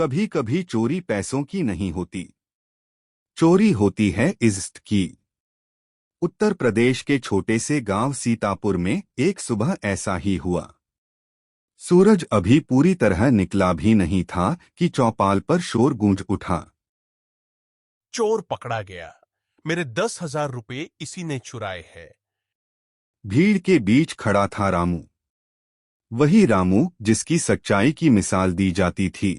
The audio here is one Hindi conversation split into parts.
कभी कभी चोरी पैसों की नहीं होती, चोरी होती है इज्जत की। उत्तर प्रदेश के छोटे से गांव सीतापुर में एक सुबह ऐसा ही हुआ। सूरज अभी पूरी तरह निकला भी नहीं था कि चौपाल पर शोर गूंज उठा। चोर पकड़ा गया, मेरे 10,000 रुपये इसी ने चुराए हैं। भीड़ के बीच खड़ा था रामू, वही रामू जिसकी सच्चाई की मिसाल दी जाती थी।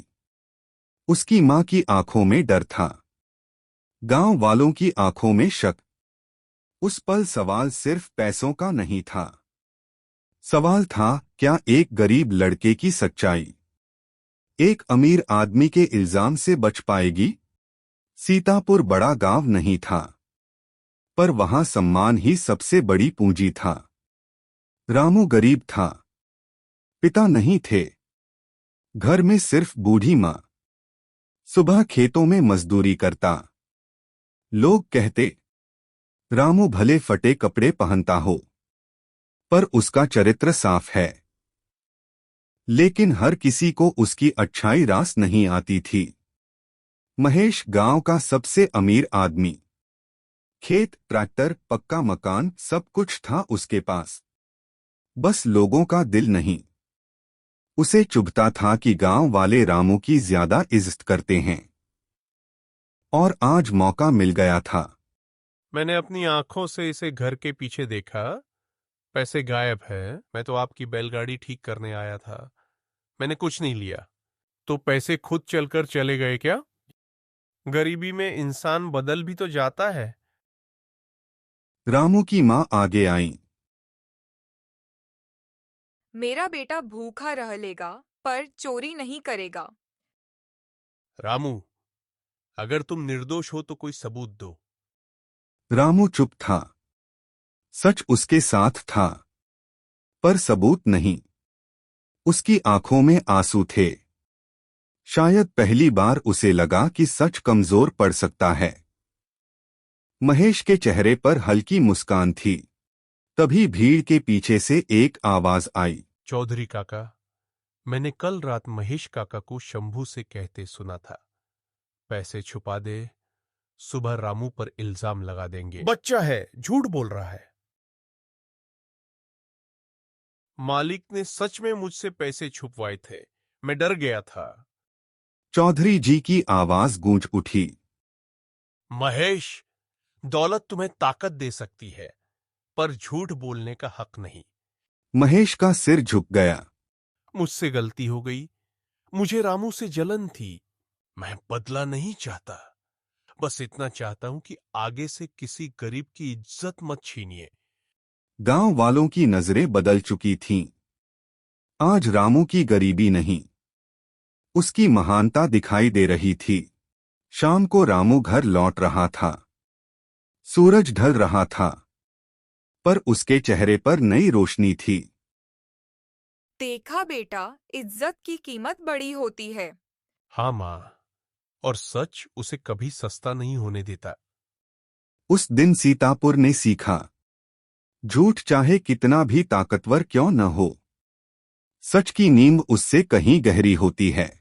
उसकी मां की आंखों में डर था, गांव वालों की आंखों में शक। उस पल सवाल सिर्फ पैसों का नहीं था, सवाल था क्या एक गरीब लड़के की सच्चाई एक अमीर आदमी के इल्जाम से बच पाएगी। सीतापुर बड़ा गांव नहीं था, पर वहां सम्मान ही सबसे बड़ी पूंजी था। रामू गरीब था, पिता नहीं थे, घर में सिर्फ बूढ़ी मां। सुबह खेतों में मजदूरी करता। लोग कहते रामू भले फटे कपड़े पहनता हो, पर उसका चरित्र साफ है। लेकिन हर किसी को उसकी अच्छाई रास नहीं आती थी। महेश गांव का सबसे अमीर आदमी, खेत, ट्रैक्टर, पक्का मकान, सब कुछ था उसके पास, बस लोगों का दिल नहीं। उसे चुभता था कि गांव वाले रामू की ज्यादा इज्जत करते हैं, और आज मौका मिल गया था। मैंने अपनी आंखों से इसे घर के पीछे देखा, पैसे गायब हैं। मैं तो आपकी बैलगाड़ी ठीक करने आया था, मैंने कुछ नहीं लिया। तो पैसे खुद चलकर चले गए क्या? गरीबी में इंसान बदल भी तो जाता है। रामू की मां आगे आई। मेरा बेटा भूखा रह लेगा पर चोरी नहीं करेगा। रामू, अगर तुम निर्दोष हो तो कोई सबूत दो। रामू चुप था। सच उसके साथ था, पर सबूत नहीं। उसकी आंखों में आंसू थे। शायद पहली बार उसे लगा कि सच कमजोर पड़ सकता है। महेश के चेहरे पर हल्की मुस्कान थी। तभी भीड़ के पीछे से एक आवाज आई। चौधरी काका, मैंने कल रात महेश काका को शंभू से कहते सुना था, पैसे छुपा दे, सुबह रामू पर इल्जाम लगा देंगे। बच्चा है, झूठ बोल रहा है। मालिक ने सच में मुझसे पैसे छुपवाए थे, मैं डर गया था। चौधरी जी की आवाज गूंज उठी। महेश, दौलत तुम्हें ताकत दे सकती है, पर झूठ बोलने का हक नहीं। महेश का सिर झुक गया। मुझसे गलती हो गई, मुझे रामू से जलन थी। मैं बदला नहीं चाहता, बस इतना चाहता हूं कि आगे से किसी गरीब की इज्जत मत छीनिए। गांव वालों की नजरें बदल चुकी थीं। आज रामू की गरीबी नहीं, उसकी महानता दिखाई दे रही थी। शाम को रामू घर लौट रहा था। सूरज ढल रहा था, पर उसके चेहरे पर नई रोशनी थी। देखा बेटा, इज्जत की कीमत बड़ी होती है। हाँ मां, और सच उसे कभी सस्ता नहीं होने देता। उस दिन सीतापुर ने सीखा, झूठ चाहे कितना भी ताकतवर क्यों न हो, सच की नींव उससे कहीं गहरी होती है।